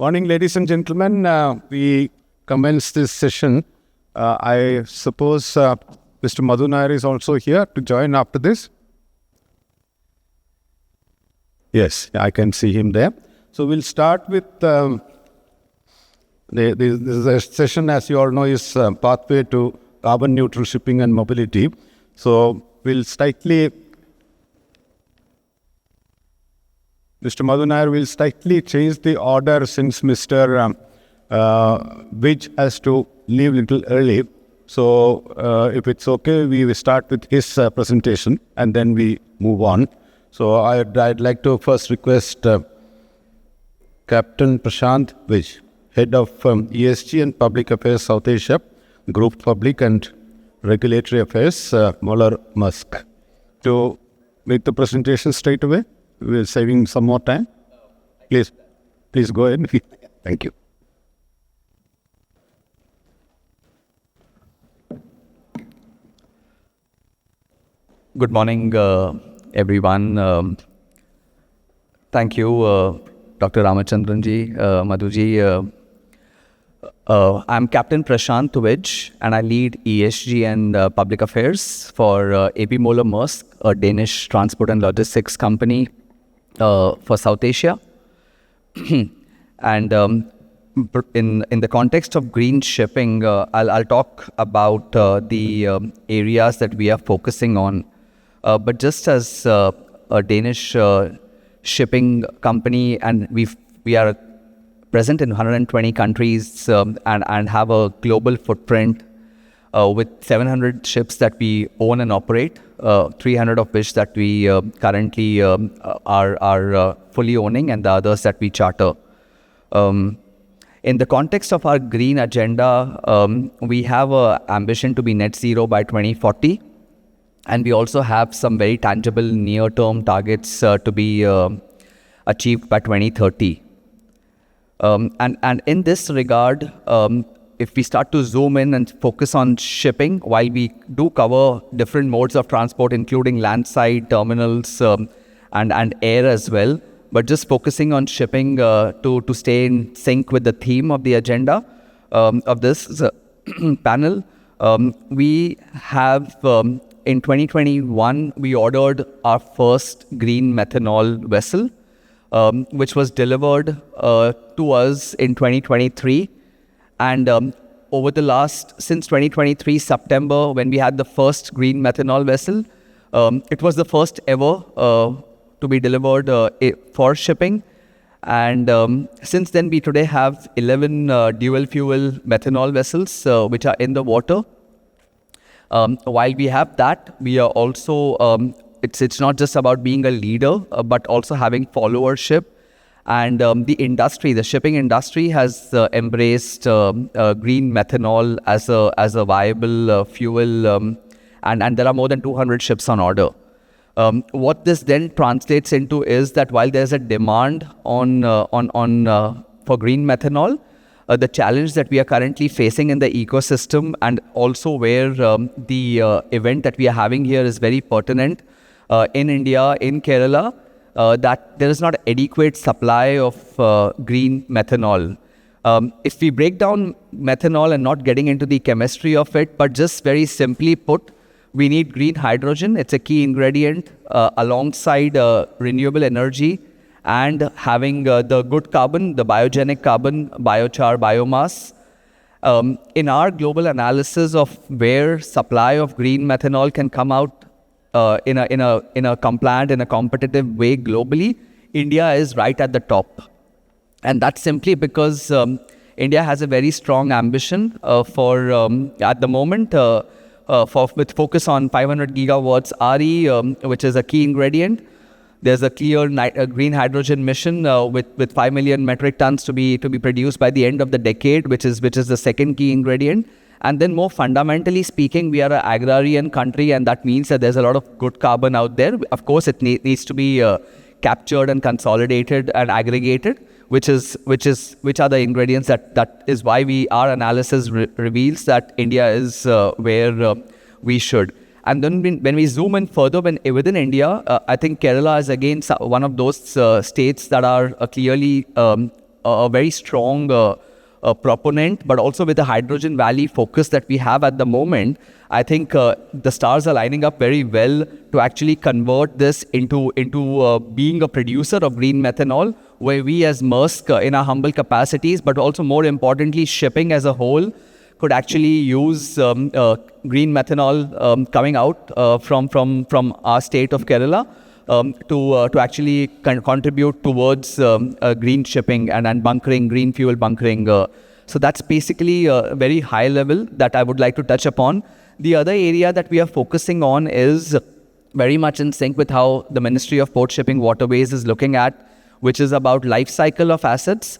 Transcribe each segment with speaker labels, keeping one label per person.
Speaker 1: Morning, ladies and gentlemen. We commence this session. I suppose Mr. Madhu Nair is also here to join after this. Yes, I can see him there. So we'll start with the session, as you all know, is Pathway to Carbon Neutral Shipping and Mobility. So we'll slightly, Mr. Madhu Nair will slightly change the order since Mr. Widge has to leave a little early. So if it's okay, we will start with his presentation and then we move on. So I'd like to first request Captain Prashant Widge, Head of ESG and Public Affairs South Asia, Group Public and Regulatory Affairs, Maersk, to make the presentation straight away. We're saving some more time. Please go ahead. Thank you.
Speaker 2: Good morning, everyone. Thank you, Dr. Ramachandran ji, Madhu ji. I'm Captain Prashant Widge, and I lead ESG and Public Affairs for AP Moller Maersk, a Danish transport and logistics company for South Asia. And in the context of green shipping, I'll talk about the areas that we are focusing on. But just as a Danish shipping company, and we are present in 120 countries and have a global footprint with 700 ships that we own and operate, 300 of which that we currently are fully owning, and the others that we charter. In the context of our green agenda, we have an ambition to be net zero by 2040. And we also have some very tangible near-term targets to be achieved by 2030. And in this regard, if we start to zoom in and focus on shipping, while we do cover different modes of transport, including landside, terminals, and air as well, but just focusing on shipping to stay in sync with the theme of the agenda of this panel, we have... in 2021, we ordered our first green methanol vessel, which was delivered to us in 2023. And since 2023, September, when we had the first green methanol vessel, it was the first ever to be delivered for shipping. And since then, we today have 11 dual fuel methanol vessels, which are in the water. While we have that, we are also, it's not just about being a leader, but also having followership. And the shipping industry has embraced green methanol as a viable fuel, and there are more than 200 ships on order. What this then translates into is that while there's a demand for green methanol, the challenge that we are currently facing in the ecosystem, and also where the event that we are having here is very pertinent in India, in Kerala, that there is not adequate supply of green methanol. If we break down methanol and not getting into the chemistry of it, but just very simply put, we need green hydrogen. It's a key ingredient alongside renewable energy, and having the good carbon, the biogenic carbon, biochar, biomass. In our global analysis of where supply of green methanol can come out in a compliant, in a competitive way globally, India is right at the top. And that's simply because India has a very strong ambition for, at the moment, with focus on 500 gigawatts RE, which is a key ingredient. There's a clear green hydrogen mission with 5 million metric tons to be produced by the end of the decade, which is the second key ingredient. And then more fundamentally speaking, we are an agrarian country, and that means that there's a lot of good carbon out there. Of course, it needs to be captured and consolidated and aggregated, which are the ingredients that is why our analysis reveals that India is where we should. And then when we zoom in further within India, I think Kerala is again one of those states that are clearly a very strong proponent, but also with the Hydrogen Valley focus that we have at the moment, I think the stars are lining up very well to actually convert this into being a producer of green methanol, where we as Maersk in our humble capacities, but also more importantly shipping as a whole, could actually use green methanol coming out from our state of Kerala to actually contribute towards green shipping and bunkering, green fuel bunkering. So that's basically a very high level that I would like to touch upon. The other area that we are focusing on is very much in sync with how the Ministry of Port Shipping Waterways is looking at, which is about life cycle of assets.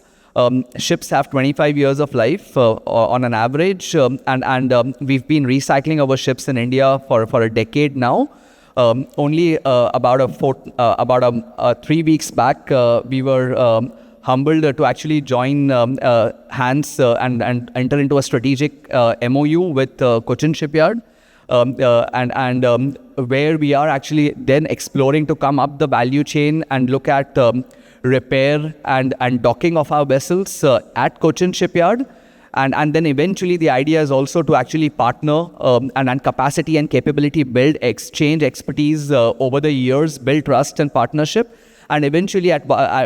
Speaker 2: Ships have 25 years of life on an average, and we've been recycling our ships in India for a decade now. Only about 3 weeks back, we were humbled to actually join hands and enter into a strategic MOU with Cochin Shipyard, and where we are actually then exploring to come up the value chain and look at repair and docking of our vessels at Cochin Shipyard. And then eventually the idea is also to actually partner and capacity and capability build, exchange expertise over the years, build trust and partnership. And eventually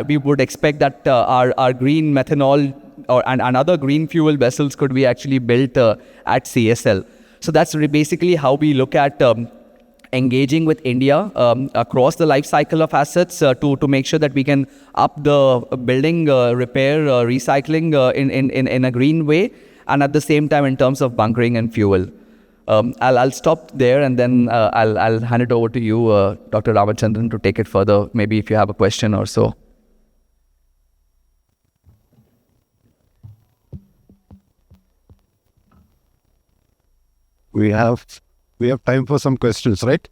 Speaker 2: we would expect that our green methanol and other green fuel vessels could be actually built at CSL. So that's basically how we look at engaging with India across the life cycle of assets to make sure that we can up the building, repair, recycling in a green way, and at the same time in terms of bunkering and fuel. I'll stop there, and then I'll hand it over to you, Dr. Ramachandran, to take it further, maybe if you have a question or so.
Speaker 1: We have time for some questions, right?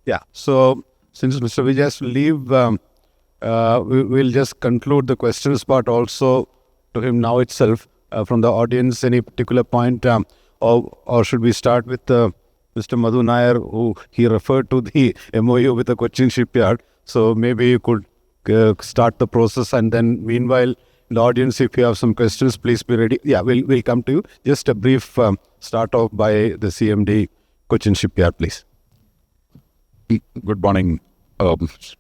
Speaker 1: Yeah. So since Mr. Widge has to leave, we'll just conclude the questions part also to him now itself. From the audience, any particular point, or should we start with Mr. Madhu Nair, who he referred to the MOU with the Cochin Shipyard? So maybe you could start the process, and then meanwhile, the audience, if you have some questions, please be ready. Yeah, we'll come to you. Just a brief start off by the CMD, Cochin Shipyard, please.
Speaker 3: Good morning,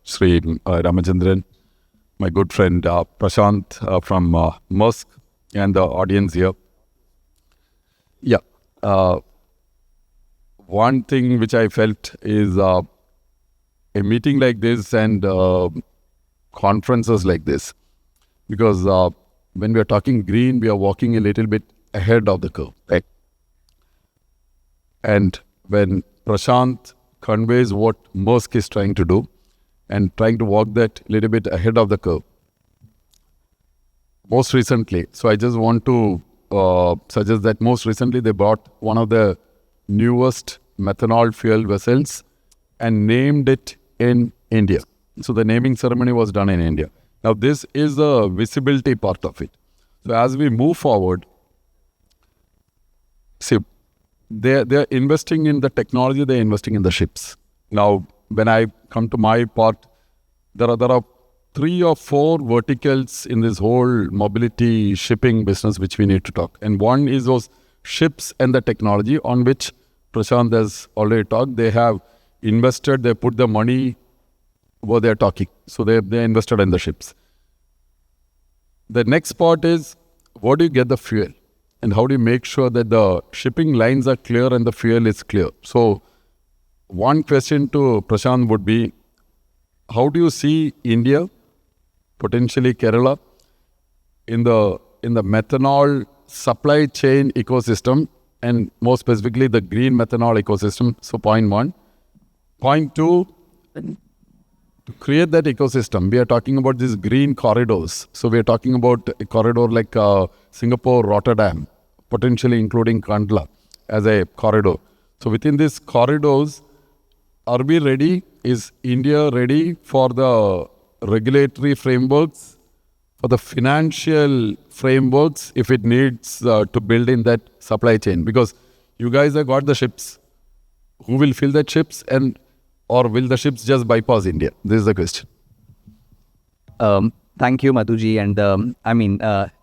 Speaker 3: Sri Ramachandran, my good friend Prashant from Maersk, and the audience here. Yeah, one thing which I felt is a meeting like this and conferences like this, because when we are talking green, we are walking a little bit ahead of the curve, right? And when Prashant conveys what Maersk is trying to do and trying to walk that little bit ahead of the curve, most recently, so I just want to suggest that most recently they bought one of the newest methanol fuel vessels and named it in India. So the naming ceremony was done in India. Now this is the visibility part of it. So as we move forward, see, they're investing in the technology, they're investing in the ships. Now, when I come to my part, there are 3 or 4 verticals in this whole mobility shipping business which we need to talk. And one is those ships and the technology on which Prashant has already talked. They have invested, they put the money where they're talking. So they invested in the ships. The next part is, where do you get the fuel? And how do you make sure that the shipping lines are clear and the fuel is clear? So one question to Prashant would be, how do you see India, potentially Kerala, in the methanol supply chain ecosystem, and more specifically the green methanol ecosystem? So point 1. Point 2, to create that ecosystem, we are talking about these green corridors. So we are talking about a corridor like Singapore, Rotterdam, potentially including Kandla as a corridor. So within these corridors, are we ready? Is India ready for the regulatory frameworks, for the financial frameworks, if it needs to build in that supply chain? Because you guys have got the ships. Who will fill that ships, or will the ships just bypass India? This is the question.
Speaker 2: Thank you, Madhuji. And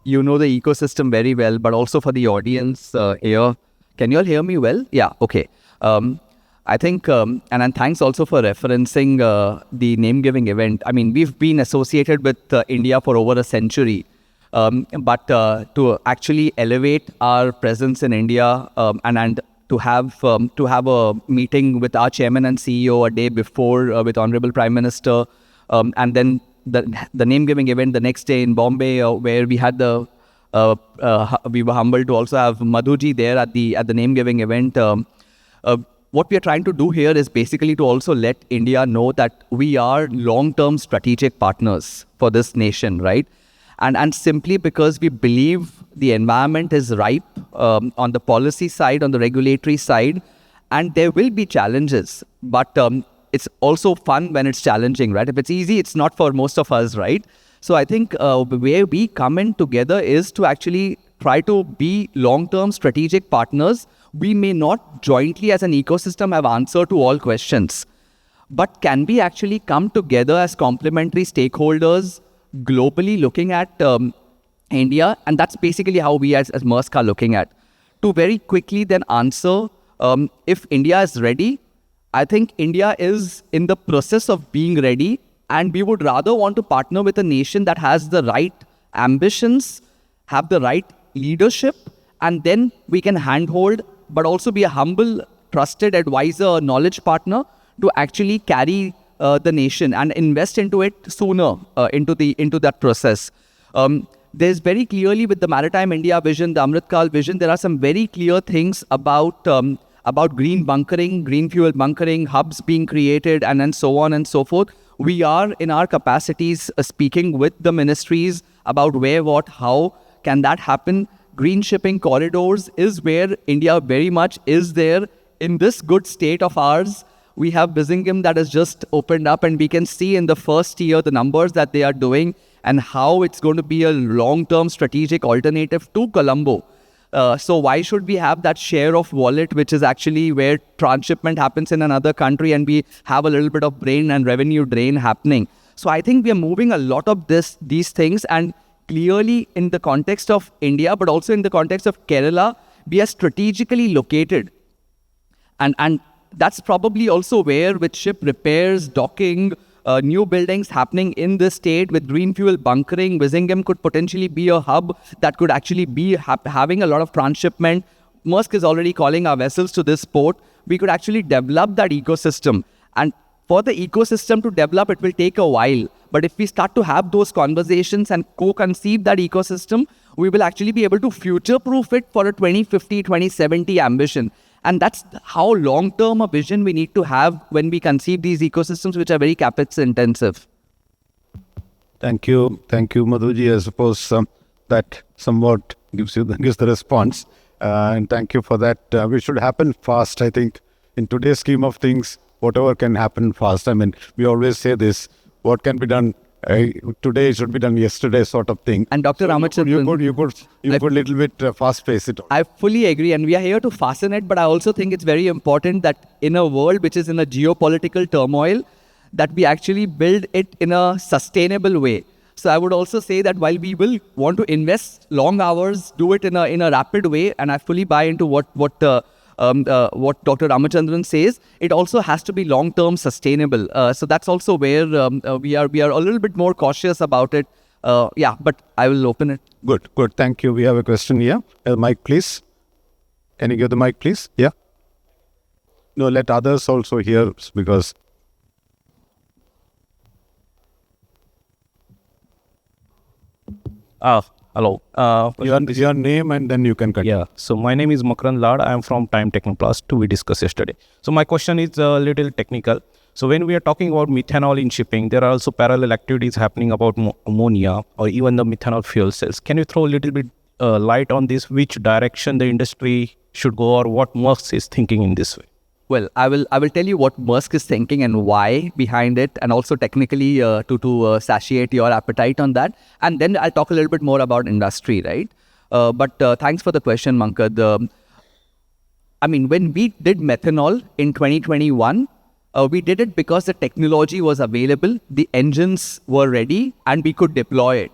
Speaker 2: you know the ecosystem very well, but also for the audience here. Can you all hear me well? Yeah, okay. I think, and thanks also for referencing the name-giving event. I mean, we've been associated with India for over a century. But to actually elevate our presence in India and to have a meeting with our chairman and CEO a day before with Honorable Prime Minister, and then the name-giving event the next day in Bombay, where we had we were humbled to also have Madhuji there at the name-giving event. What we are trying to do here is basically to also let India know that we are long-term strategic partners for this nation, right? And simply because we believe the environment is ripe on the policy side, on the regulatory side, and there will be challenges, but it's also fun when it's challenging, right? If it's easy, it's not for most of us, right? So I think where we come in together is to actually try to be long-term strategic partners. We may not jointly as an ecosystem have answer to all questions, but can we actually come together as complementary stakeholders globally looking at India? And that's basically how we as Maersk are looking at. To very quickly then answer, if India is ready, I think India is in the process of being ready, and we would rather want to partner with a nation that has the right ambitions, have the right leadership, and then we can handhold, but also be a humble, trusted advisor, knowledge partner to actually carry the nation and invest into it sooner, into that process. There's very clearly with the Maritime India vision, the Amritkal vision, there are some very clear things about green bunkering, green fuel bunkering, hubs being created, and then so on and so forth. We are in our capacities speaking with the ministries about where, what, how can that happen. Green shipping corridors is where India very much is there in this good state of ours. We have Bisingham that has just opened up, and we can see in the first year the numbers that they are doing and how it's going to be a long-term strategic alternative to Colombo. So why should we have that share of wallet, which is actually where transshipment happens in another country, and we have a little bit of brain and revenue drain happening? So I think we are moving a lot of these things, and clearly in the context of India, but also in the context of Kerala, we are strategically located. And that's probably also where with ship repairs, docking, new buildings happening in the state with green fuel bunkering, Bisingham could potentially be a hub that could actually be having a lot of transshipment. Maersk is already calling our vessels to this port. We could actually develop that ecosystem. And for the ecosystem to develop, it will take a while. But if we start to have those conversations and co-conceive that ecosystem, we will actually be able to future-proof it for a 2050, 2070 ambition. And that's how long-term a vision we need to have when we conceive these ecosystems, which are very capex intensive.
Speaker 1: Thank you, Madhuji. I suppose that somewhat gives the response. And thank you for that. We should happen fast, I think. In today's scheme of things, whatever can happen fast. I mean, we always say this, what can be done today should be done yesterday sort of thing.
Speaker 2: And Dr. Ramachandran,
Speaker 1: you could little bit fast pace it.
Speaker 2: I fully agree, and we are here to fasten it, but I also think it's very important that in a world which is in a geopolitical turmoil, that we actually build it in a sustainable way. So I would also say that while we will want to invest long hours, do it in a rapid way, and I fully buy into what Dr. Ramachandran says, it also has to be long-term sustainable. So that's also where we are a little bit more cautious about it. But I will open it.
Speaker 1: Good. Thank you. We have a question here. Mic, please. Can you give the mic, please? Yeah. No, let others also hear, because...
Speaker 4: Hello.
Speaker 1: Your name and then you can continue.
Speaker 4: Yeah. So my name is Makran Lad. I am from Time Technoplast, we discussed yesterday. So my question is a little technical. So when we are talking about methanol in shipping, there are also parallel activities happening about ammonia or even the methanol fuel cells. Can you throw a little bit light on this, which direction the industry should go, or what Maersk is thinking in this way?
Speaker 2: Well, I will tell you what Maersk is thinking and why behind it, and also technically to satiate your appetite on that. And then I'll talk a little bit more about industry, right? But thanks for the question, Mankad. When we did methanol in 2021, We did it because the technology was available, the engines were ready, and we could deploy it.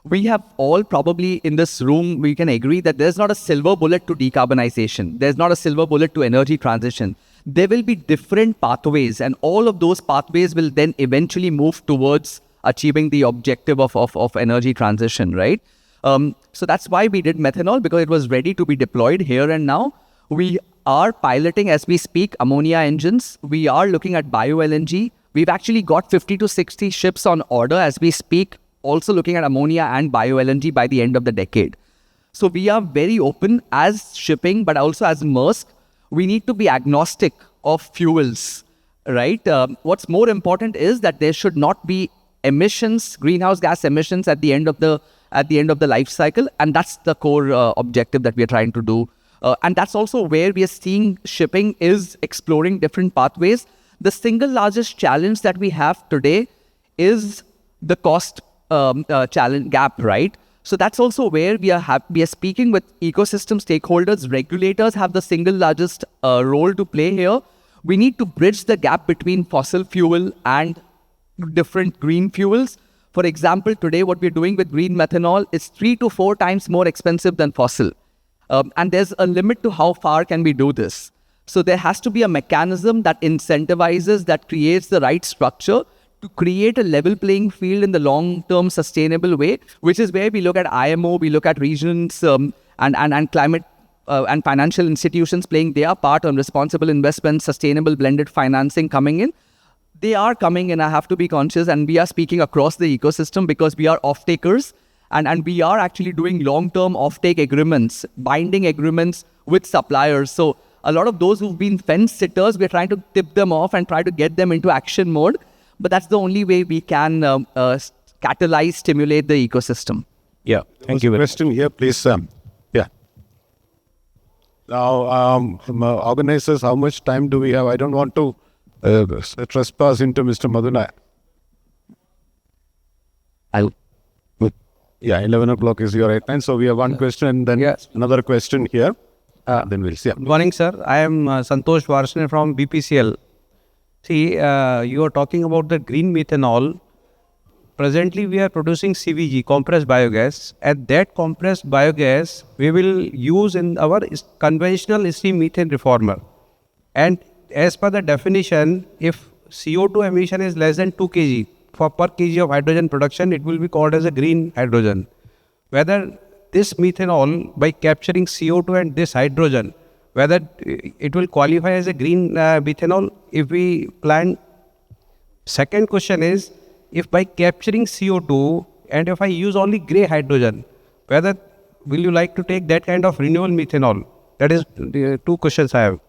Speaker 2: We have all probably in this room, we can agree that there's not a silver bullet to decarbonization. There's not a silver bullet to energy transition. There will be different pathways, and all of those pathways will then eventually move towards achieving the objective of energy transition, right? So that's why we did methanol, because it was ready to be deployed here and now. We are piloting as we speak ammonia engines. We are looking at bio-LNG. We've actually got 50 to 60 ships on order as we speak, also looking at ammonia and bio-LNG by the end of the decade. So we are very open as shipping, but also as Maersk. We need to be agnostic of fuels, right? What's more important is that there should not be emissions, greenhouse gas emissions at the end of the life cycle, and that's the core objective that we are trying to do. And that's also where we are seeing shipping is exploring different pathways. The single largest challenge that we have today is the cost challenge gap, right? So that's also where we are speaking with ecosystem stakeholders. Regulators have the single largest role to play here. We need to bridge the gap between fossil fuel and different green fuels. For example, today what we're doing with green methanol is 3 to 4 times more expensive than fossil. And there's a limit to how far can we do this. So there has to be a mechanism that incentivizes, that creates the right structure to create a level playing field in the long-term sustainable way, which is where we look at IMO, we look at regions and climate and financial institutions playing their part on responsible investment, sustainable blended financing coming in. They are coming in, I have to be conscious, and we are speaking across the ecosystem because we are off-takers. And we are actually doing long-term offtake agreements, binding agreements with suppliers. So a lot of those who've been fence sitters, we're trying to tip them off and try to get them into action mode. But that's the only way we can catalyze, stimulate the ecosystem.
Speaker 4: Yeah, thank you.
Speaker 1: Question here, please. Yeah. Now, organizers, how much time do we have? I don't want to trespass into Mr. Madhu Nair. Yeah, 11 o'clock is your right time. So we have one question and then another question here. Then we'll see.
Speaker 5: Good morning, sir. I am Santosh Varsane from BPCL. See, you are talking about the green methanol. Presently, we are producing CBG, compressed biogas. At that compressed biogas, we will use in our conventional steam methane reformer. And as per the definition, if CO2 emission is less than 2 kg, for per kg of hydrogen production, it will be called as a green hydrogen. Whether this methanol, by capturing CO2 and this hydrogen, whether it will qualify as a green methanol if we plan. Second question is, if by capturing CO2 and if I use only grey hydrogen, whether will you like to take that kind of renewable methanol? That is the two questions I have.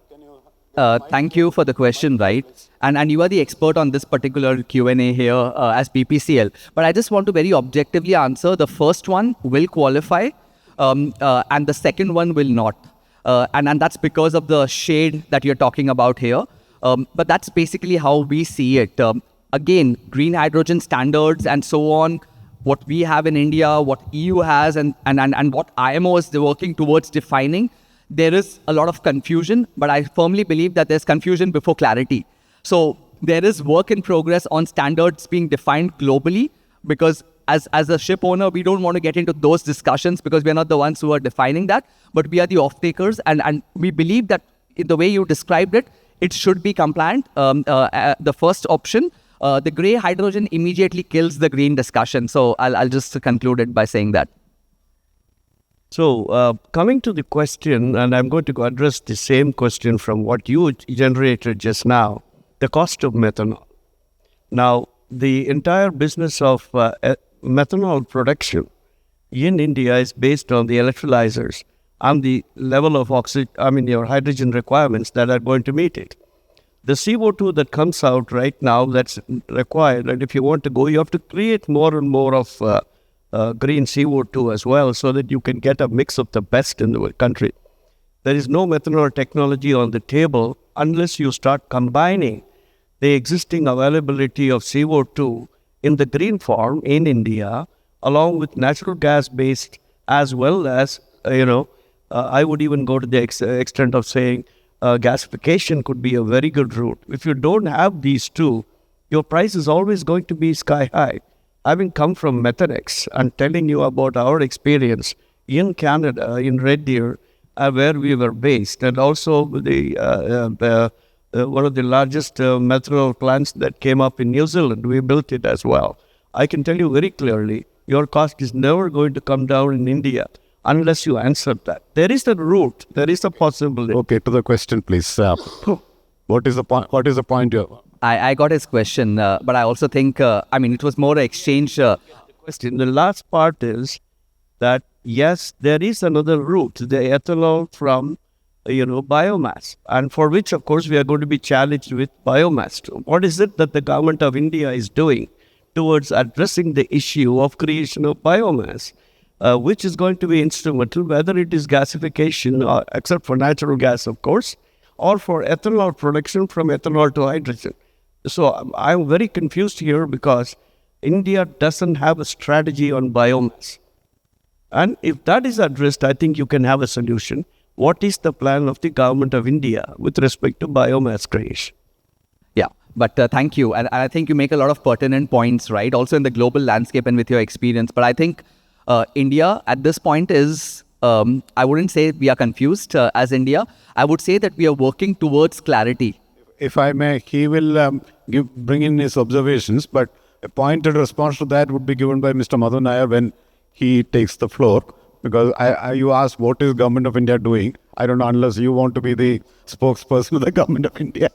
Speaker 2: Thank you for the question, right? And you are the expert on this particular Q&A here as BPCL. But I just want to very objectively answer. The first one will qualify and the second one will not. And that's because of the shade that you're talking about here. But that's basically how we see it. Again, green hydrogen standards and so on, what we have in India, what EU has and what IMO is working towards defining, there is a lot of confusion, but I firmly believe that there's confusion before clarity. So there is work in progress on standards being defined globally, because as a ship owner, we don't want to get into those discussions because we're not the ones who are defining that, but we are the off-takers, and we believe that in the way you described it, it should be compliant. The first option, the grey hydrogen immediately kills the green discussion. So I'll just conclude it by saying that.
Speaker 5: So, coming to the question, and I'm going to address the same question from what you generated just now, the cost of methanol. Now, the entire business of methanol production in India is based on the electrolyzers and the level of your hydrogen requirements that are going to meet it. The CO2 that comes out right now that's required, and if you want to go, you have to create more and more of green CO2 as well, so that you can get a mix of the best in the country. There is no methanol technology on the table unless you start combining the existing availability of CO2 in the green form in India, along with natural gas based, as well as, I would even go to the extent of saying
Speaker 6: gasification could be a very good route. If you don't have these two, your price is always going to be sky high. Having come from Methanex and telling you about our experience in Canada, in Red Deer, where we were based, and also one of the largest methanol plants that came up in New Zealand, we built it as well. I can tell you very clearly, your cost is never going to come down in India unless you answer that. There is a route, there is a possibility.
Speaker 1: Okay, to the question, please. What is the point? What is the point here?
Speaker 2: I got his question, but I also think, it was more an exchange.
Speaker 6: Question. The last part is that, yes, there is another route, the ethanol from, biomass, and for which, of course, we are going to be challenged with biomass too. What is it that the government of India is doing towards addressing the issue of creation of biomass, which is going to be instrumental, whether it is gasification, except for natural gas, of course, or for ethanol production from ethanol to hydrogen. So I'm very confused here because India doesn't have a strategy on biomass. And if that is addressed, I think you can have a solution. What is the plan of the government of India with respect to biomass creation?
Speaker 2: Yeah, but thank you. And I think you make a lot of pertinent points, right? Also in the global landscape and with your experience. But I think India at this point is, I wouldn't say we are confused as India. I would say that we are working towards clarity.
Speaker 1: If I may, he will bring in his observations, but a pointed response to that would be given by Mr. Madhu Nair when he takes the floor. Because you asked, what is government of India doing? I don't know, unless you want to be the spokesperson of the government of India.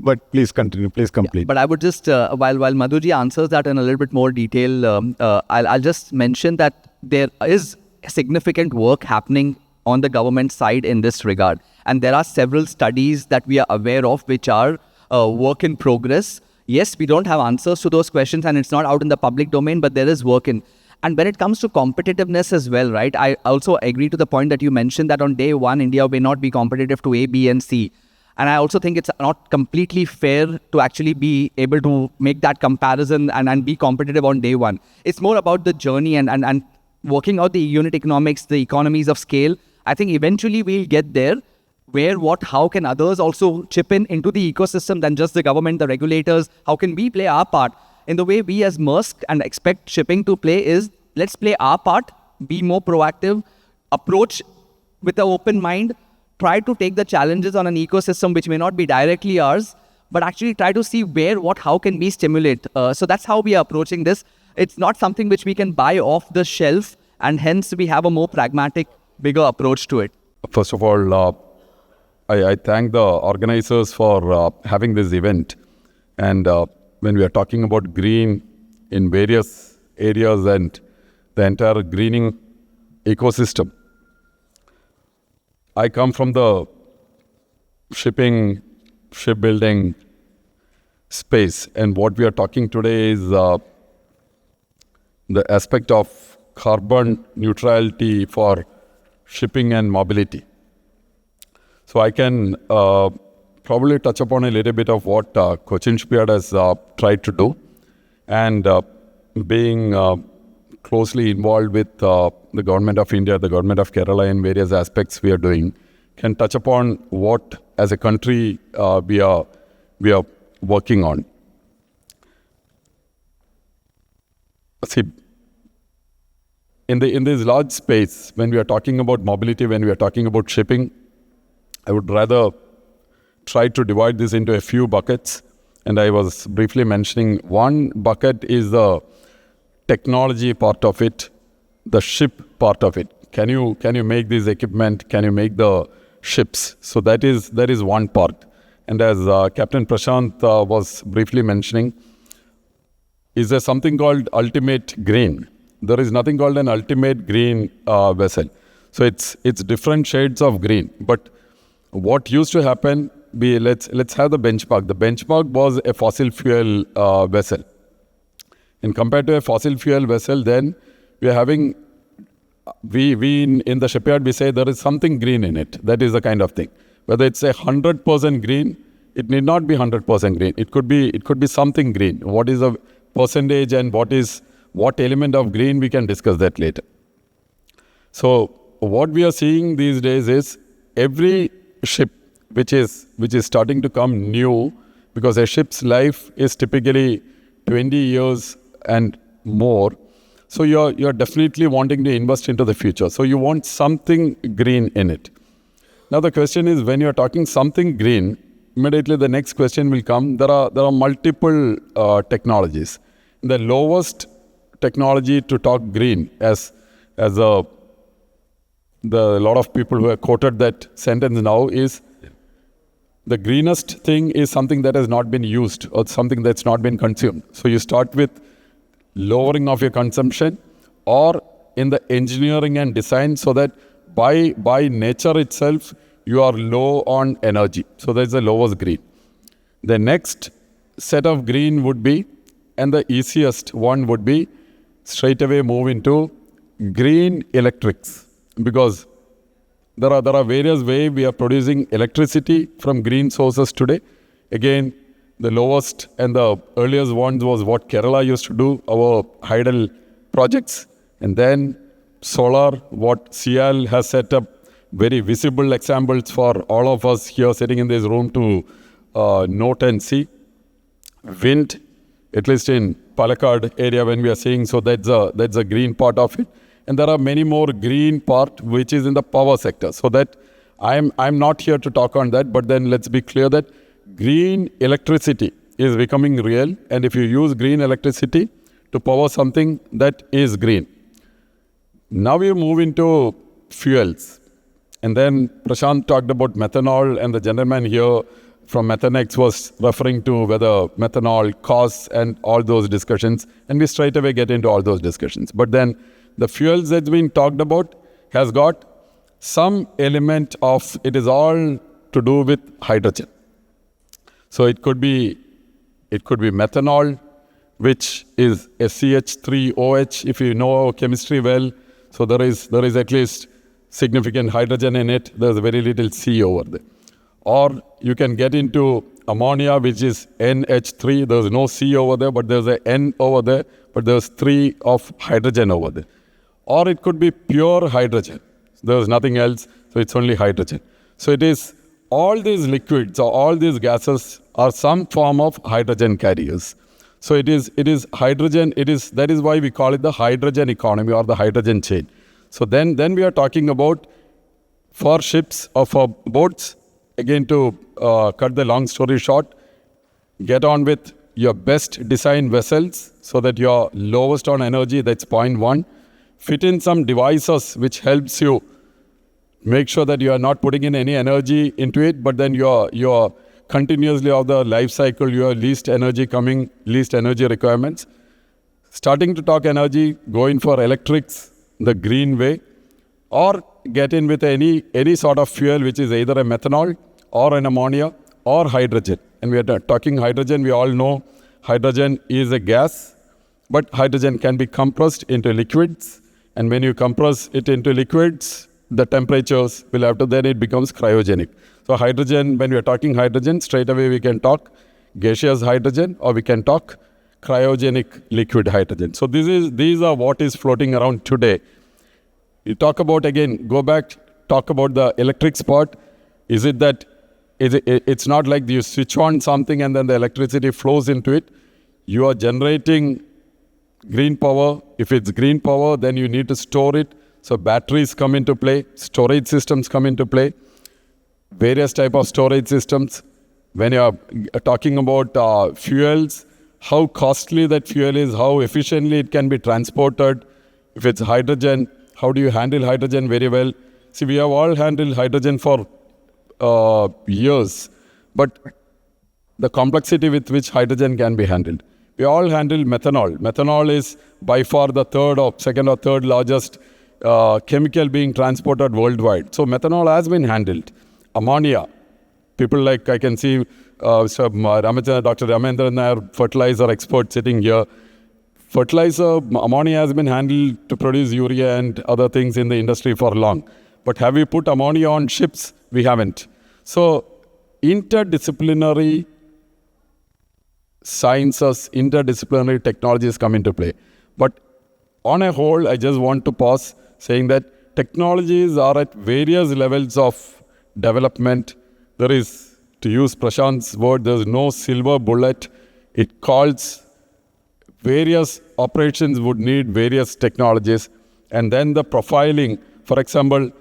Speaker 1: But please continue, please complete.
Speaker 2: Yeah, but I would just, while Madhuji answers that in a little bit more detail, I'll just mention that there is significant work happening on the government side in this regard. And there are several studies that we are aware of which are work in progress. Yes, we don't have answers to those questions and it's not out in the public domain, but there is work in. And when it comes to competitiveness as well, right, I also agree to the point that you mentioned that on day one, India may not be competitive to A, B, and C. And I also think it's not completely fair to actually be able to make that comparison and be competitive on day one. It's more about the journey and working out the unit economics, the economies of scale. I think eventually we'll get there. Where, what, how can others also chip in into the ecosystem than just the government, the regulators? How can we play our part? In the way we as Maersk and expect shipping to play is, let's play our part, be more proactive, approach with an open mind, try to take the challenges on an ecosystem which may not be directly ours, but actually try to see where, what, how can we stimulate. So that's how we are approaching this. It's not something which we can buy off the shelf, and hence we have a more pragmatic, bigger approach to it.
Speaker 3: First of all, I thank the organizers for having this event. And when we are talking about green in various areas and the entire greening ecosystem, I come from the shipbuilding space. And what we are talking today is the aspect of carbon neutrality for shipping and mobility. So I can probably touch upon a little bit of what Cochin Shipyard has tried to do, and being closely involved with the government of India, the government of Kerala in various aspects we are doing, can touch upon what as a country we are working on. See, in this large space, when we are talking about mobility, when we are talking about shipping, I would rather try to divide this into a few buckets. And I was briefly mentioning one bucket is the technology part of it, the ship part of it. Can you make this equipment? Can you make the ships? So that is one part. And as Captain Prashant was briefly mentioning, is there something called ultimate green? There is nothing called an ultimate green vessel. So it's different shades of green. But what used to happen, let's have the benchmark. The benchmark was a fossil fuel vessel. And compared to a fossil fuel vessel, then we are having, we in the shipyard, we say there is something green in it. That is the kind of thing. Whether it's 100% green, it need not be 100% green. It could be something green. What is the percentage and what element of green, we can discuss that later. So what we are seeing these days is every ship which is starting to come new, because a ship's life is typically 20 years and more. So you're definitely wanting to invest into the future. So you want something green in it. Now the question is, when you're talking something green, immediately the next question will come. There are multiple technologies. The lowest technology to talk green, as the lot of people who have quoted that sentence now, is the greenest thing is something that has not been used or something that's not been consumed. So you start with lowering of your consumption, or in the engineering and design, so that by nature itself you are low on energy. So that's the lowest green. The next set of green would be, and the easiest one would be, straight away move into green electrics, because there are various ways we are producing electricity from green sources today. Again, the lowest and the earliest ones was what Kerala used to do, our hydel projects. And then solar, what CL has set up, very visible examples for all of us here sitting in this room to note and see. Wind, at least in Palakkad area when we are seeing, so that's a green part of it. And there are many more green part which is in the power sector. So that I'm not here to talk on that, but then let's be clear that green electricity is becoming real. And if you use green electricity to power something, that is green. Now we move into fuels. And then Prashant talked about methanol, and the gentleman here from Methanex was referring to whether methanol costs and all those discussions. And we straight away get into all those discussions. But then the fuels that's been talked about has got some element of, it is all to do with hydrogen. So it could be methanol, which is SCH3OH, if you know chemistry well. So there is at least significant hydrogen in it. There's very little C over there. Or you can get into ammonia, which is NH3. There's no C over there, but there's an N over there, but there's 3 of hydrogen over there. Or it could be pure hydrogen. There's nothing else, so it's only hydrogen. So it is all these liquids or all these gases are some form of hydrogen carriers. So it is hydrogen. That is why we call it the hydrogen economy or the hydrogen chain. So then we are talking about, for ships or for boats, again to cut the long story short, get on with your best design vessels so that you're lowest on energy, that's point 1. Fit in some devices which helps you make sure that you are not putting in any energy into it, but then you're continuously of the life cycle, your least energy requirements. Starting to talk energy, go in for electrics, the green way, or get in with any sort of fuel which is either a methanol or an ammonia or hydrogen. And we are talking hydrogen, we all know hydrogen is a gas, but hydrogen can be compressed into liquids. And when you compress it into liquids, the temperatures will have to, then it becomes cryogenic. So hydrogen, when we are talking hydrogen, straight away we can talk gaseous hydrogen, or we can talk cryogenic liquid hydrogen. So these are what is floating around today. You talk about, again, go back, talk about the electrics part. It's not like you switch on something and then the electricity flows into it. You are generating green power. If it's green power, then you need to store it. So batteries come into play, storage systems come into play, various type of storage systems. When you are talking about fuels, how costly that fuel is, how efficiently it can be transported. If it's hydrogen, how do you handle hydrogen very well? See, we have all handled hydrogen for years, but the complexity with which hydrogen can be handled. We all handle methanol. Methanol is by far the second or third largest chemical being transported worldwide. So methanol has been handled. Ammonia, people like, I can see Ramachandran, Dr. Ramachandran, Nair, fertilizer expert sitting here. Fertilizer, ammonia has been handled to produce urea and other things in the industry for long. But have we put ammonia on ships? We haven't. So interdisciplinary sciences, interdisciplinary technologies come into play. But on a whole, I just want to pause saying that technologies are at various levels of development. there is, to use Prashant's word, there's no silver bullet. It calls various operations would need various technologies. And then the profiling, for example,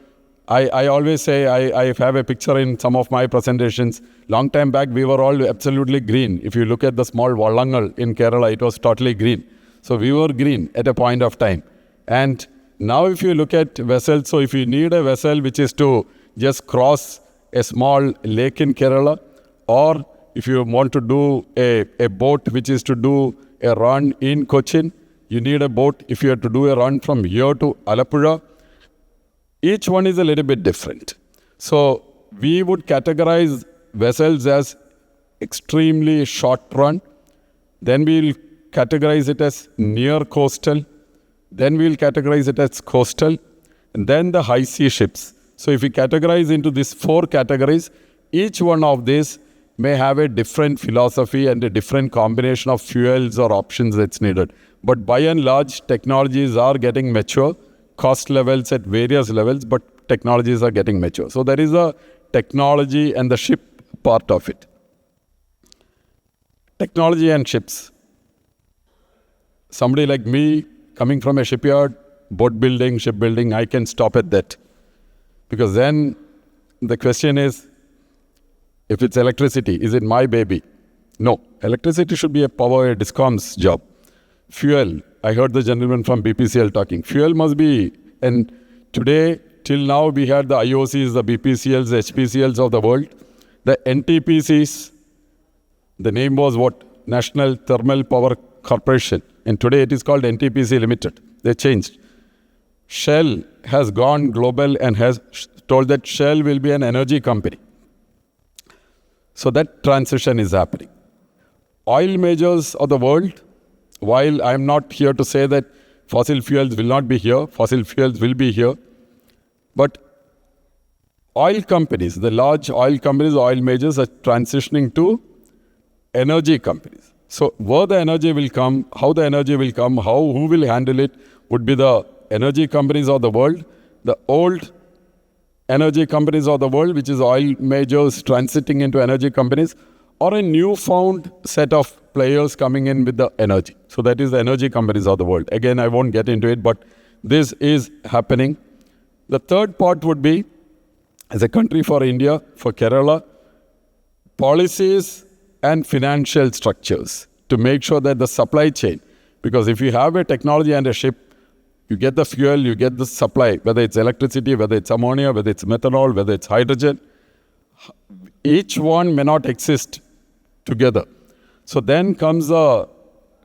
Speaker 3: I always say, I have a picture in some of my presentations. Long time back, we were all absolutely green. If you look at the small Vallangal in Kerala, it was totally green. So we were green at a point of time. And now if you look at vessels, so if you need a vessel which is to just cross a small lake in Kerala, or if you want to do a boat which is to do a run in Cochin, you need a boat if you have to do a run from here to Alappuzha. Each one is a little bit different. So we would categorize vessels as extremely short run. Then we will categorize it as near coastal. Then we will categorize it as coastal. And then the high sea ships. So if we categorize into these 4 categories, each one of these may have a different philosophy and a different combination of fuels or options that's needed. But by and large, technologies are getting mature. Cost levels at various levels, but technologies are getting mature. So there is a technology and the ship part of it. Technology and ships. Somebody like me, coming from a shipyard, boat building, shipbuilding, I can stop at that. Because then the question is, if it's electricity, is it my baby? No. Electricity should be a power DISCOM's job. Fuel. I heard the gentleman from BPCL talking. Fuel must be, and today, till now, we had the IOCs, the BPCLs, the HPCLs of the world. The NTPCs, the name was what? National Thermal Power Corporation. And today it is called NTPC Limited. They changed. Shell has gone global and has told that Shell will be an energy company. So that transition is happening. Oil majors of the world, while I'm not here to say that fossil fuels will not be here, fossil fuels will be here, but oil companies, the large oil companies, oil majors are transitioning to energy companies. So where the energy will come, how the energy will come, who will handle it would be the energy companies of the world, the old energy companies of the world, which is oil majors transiting into energy companies, or a newfound set of players coming in with the energy. So that is the energy companies of the world. Again, I won't get into it, but this is happening. The third part would be, as a country for India, for Kerala, policies and financial structures to make sure that the supply chain, because if you have a technology and a ship, you get the fuel, you get the supply, whether it's electricity, whether it's ammonia, whether it's methanol, whether it's hydrogen. Each one may not exist together. So then comes a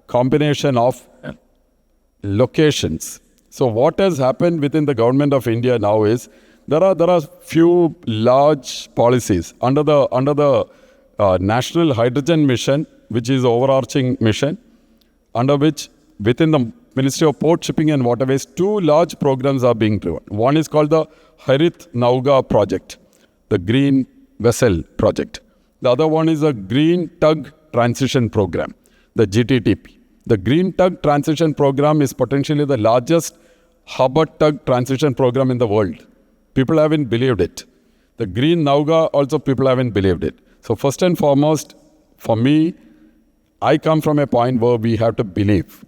Speaker 3: combination of locations. So what has happened within the government of India now is there are few large policies under the National Hydrogen Mission, which is the overarching mission, under which within the Ministry of Port, Shipping and Waterways, 2 large programs are being driven. One is called the Harit Nauga project, the Green Vessel project. The other one is a Green Tug Transition Program, the GTTP. The Green Tug Transition Program is potentially the largest harbor tug transition program in the world. People haven't believed it. The Green Nauga also people haven't believed it. So first and foremost, for me, I come from a point where we have to believe.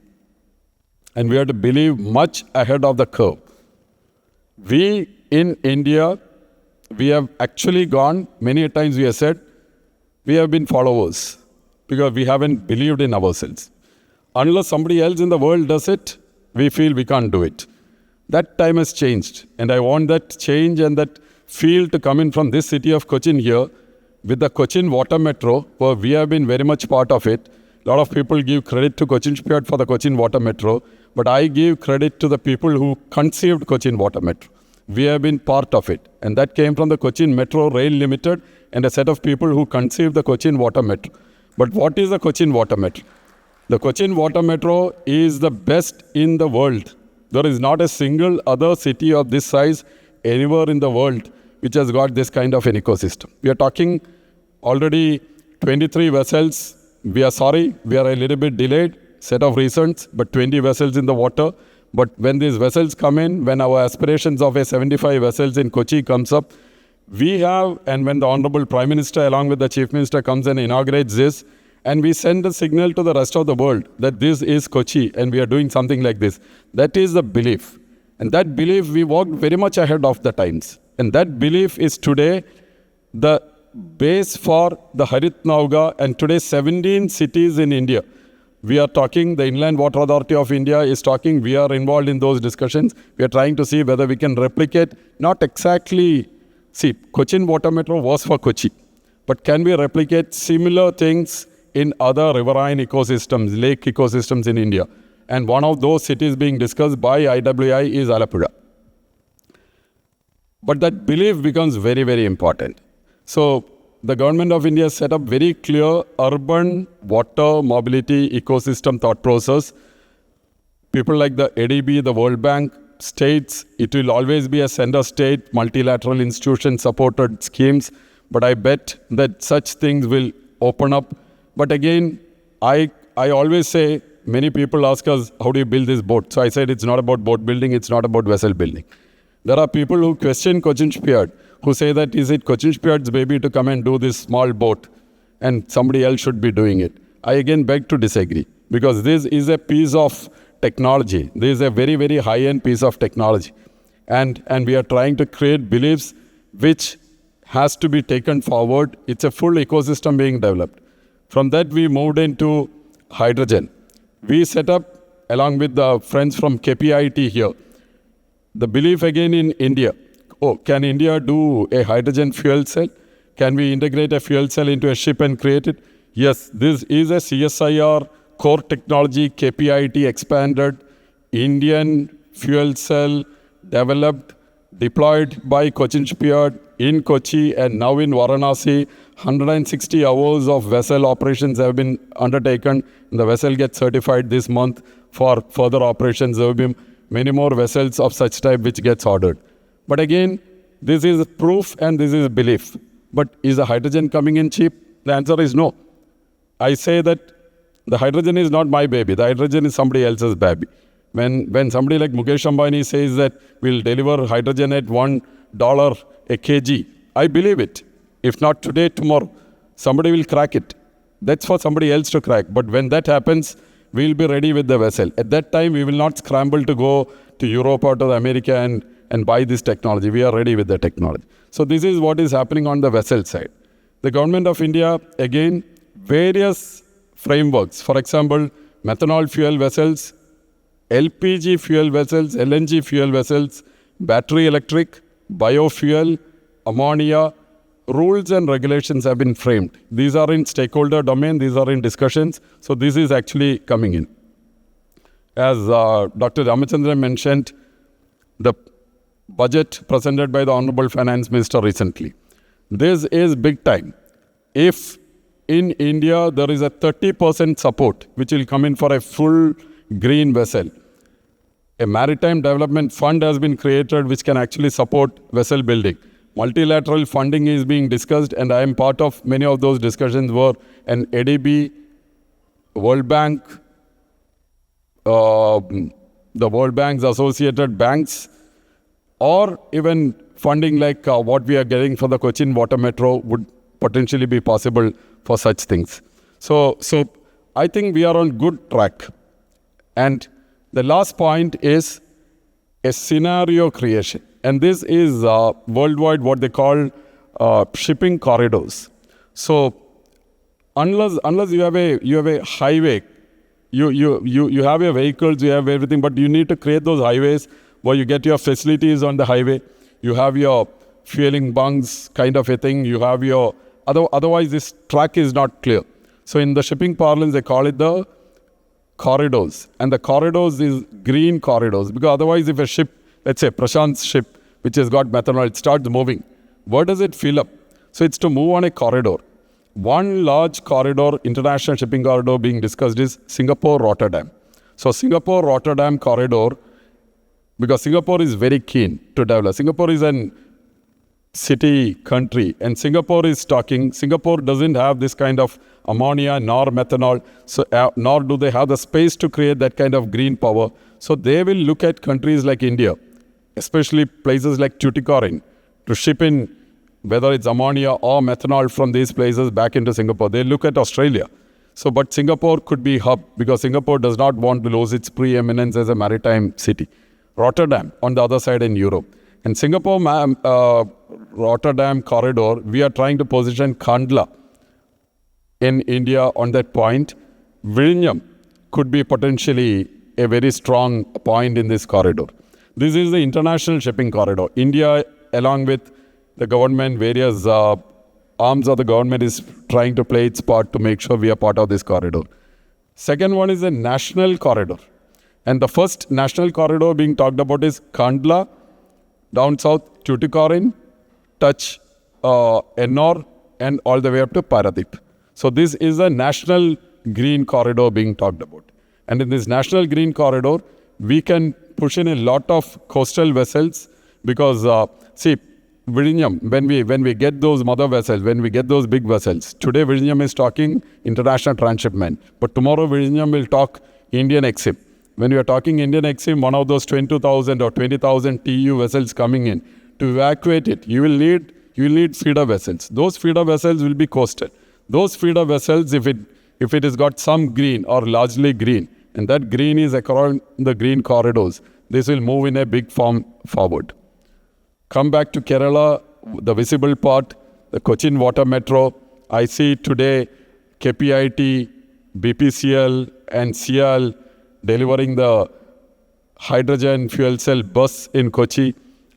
Speaker 3: And we have to believe much ahead of the curve. We in India, we have actually gone, many times we have said, we have been followers because we haven't believed in ourselves. Unless somebody else in the world does it, we feel we can't do it. That time has changed. And I want that change and that feel to come in from this city of Cochin here with the Cochin Water Metro, where we have been very much part of it. A lot of people give credit to Cochin Shipyard for the Cochin Water Metro, but I give credit to the people who conceived Cochin Water Metro. We have been part of it. And that came from the Cochin Metro Rail Limited and a set of people who conceived the Cochin Water Metro. But what is the Cochin Water Metro? The Cochin Water Metro is the best in the world. There is not a single other city of this size anywhere in the world which has got this kind of an ecosystem. We are talking already 23 vessels. We are sorry, we are a little bit delayed, set of reasons, but 20 vessels in the water. But when these vessels come in, when our aspirations of a 75 vessels in Kochi comes up, We have, and when the Honorable Prime Minister along with the Chief Minister comes and inaugurates this, and we send a signal to the rest of the world that this is Kochi and we are doing something like this. That is the belief. And that belief, we walked very much ahead of the times. And that belief is today the base for the Harit Nauga and today 17 cities in India. We are talking, the Inland Water Authority of India is talking, we are involved in those discussions. We are trying to see whether we can replicate, not exactly, see, Cochin Water Metro was for Kochi, but can we replicate similar things in other riverine ecosystems, lake ecosystems in India? And one of those cities being discussed by IWI is Alappuzha. But that belief becomes very, very important. So the government of India set up very clear urban water mobility ecosystem thought process. People like the ADB, the World Bank, states, it will always be a center state, multilateral institution supported schemes. But I bet that such things will open up. But again, I always say, many people ask us, how do you build this boat? So I said, it's not about boat building, it's not about vessel building. There are people who question Cochin Shipyard, who say that, is it Cochin Shipyard's baby to come and do this small boat and somebody else should be doing it? I again beg to disagree, because this is a piece of technology. This is a very, very high-end piece of technology. And we are trying to create beliefs which has to be taken forward. It's a full ecosystem being developed. From that, we moved into hydrogen. We set up, along with the friends from KPIT here, the belief again in India. Oh, can India do a hydrogen fuel cell? Can we integrate a fuel cell into a ship and create it? Yes, this is a CSIR core technology, KPIT expanded, Indian fuel cell developed, deployed by Cochin Shipyard in Kochi and now in Varanasi. 160 hours of vessel operations have been undertaken. The vessel gets certified this month for further operations. There will be many more vessels of such type which gets ordered. But again, this is proof and this is belief. But is the hydrogen coming in cheap? The answer is no. I say that the hydrogen is not my baby. The hydrogen is somebody else's baby. When somebody like Mukesh Ambani says that we'll deliver hydrogen at $1 a kg, I believe it. If not today, tomorrow, somebody will crack it. That's for somebody else to crack. But when that happens, we'll be ready with the vessel. At that time, we will not scramble to go to Europe or to America and buy this technology. We are ready with the technology. So this is what is happening on the vessel side. The government of India, again, various frameworks. For example, methanol fuel vessels, LPG fuel vessels, LNG fuel vessels, battery electric, biofuel, ammonia, rules and regulations have been framed. These are in stakeholder domain, these are in discussions. So this is actually coming in. As Dr. Ramachandran mentioned, the budget presented by the Honorable Finance Minister recently. This is big time. If in India there is a 30% support which will come in for a full green vessel, a maritime development fund has been created which can actually support vessel building. Multilateral funding is being discussed, and I am part of many of those discussions where an ADB, World Bank, the World Bank's associated banks, or even funding like what we are getting for the Cochin Water Metro would potentially be possible for such things. So I think we are on good track. And the last point is a scenario creation. And this is worldwide what they call shipping corridors. So unless you have a highway, you have your vehicles, you have everything, but you need to create those highways where you get your facilities on the highway. You have your fueling bunks kind of a thing. You have your otherwise this track is not clear. So in the shipping parlance, they call it the corridors. And the corridors is green corridors, because otherwise if a ship, let's say Prashant's ship, which has got methanol, it starts moving. Where does it fill up? So it's to move on a corridor. One large corridor, international shipping corridor being discussed is Singapore-Rotterdam. So Singapore-Rotterdam corridor, because Singapore is very keen to develop. Singapore is an city country, and Singapore doesn't have this kind of ammonia nor methanol, so nor do they have the space to create that kind of green power. So they will look at countries like India, especially places like Tuticorin, to ship in whether it's ammonia or methanol from these places back into Singapore. They look at Australia. So, but Singapore could be hub because Singapore does not want to lose its preeminence as a maritime city. Rotterdam on the other side in Europe. And Singapore, Rotterdam corridor, we are trying to position Kandla in India on that point. Vizhinjam could be potentially a very strong point in this corridor. This is the international shipping corridor. India, along with the government, various arms of the government is trying to play its part to make sure we are part of this corridor. Second one is a national corridor. And the first national corridor being talked about is Kandla, down south, Tuticorin, touch Ennore, and all the way up to Paradip. So this is a national green corridor being talked about. And in this national green corridor, we can push in a lot of coastal vessels because, see, Vizhinjam, when we get those mother vessels, when we get those big vessels, today Vizhinjam is talking international transshipment, but tomorrow Vizhinjam will talk Indian EXIM. When we are talking Indian EXIM, one of those 20,000 or 20,000 TEU vessels coming in, to evacuate it, you will need feeder vessels. Those feeder vessels will be coastal. Those feeder vessels, if it has got some green or largely green, and that green is across the green corridors, this will move in a big form forward. Come back to Kerala, the visible part, the Cochin water metro. I see today KPIT, BPCL and CL delivering the hydrogen fuel cell bus in Kochi.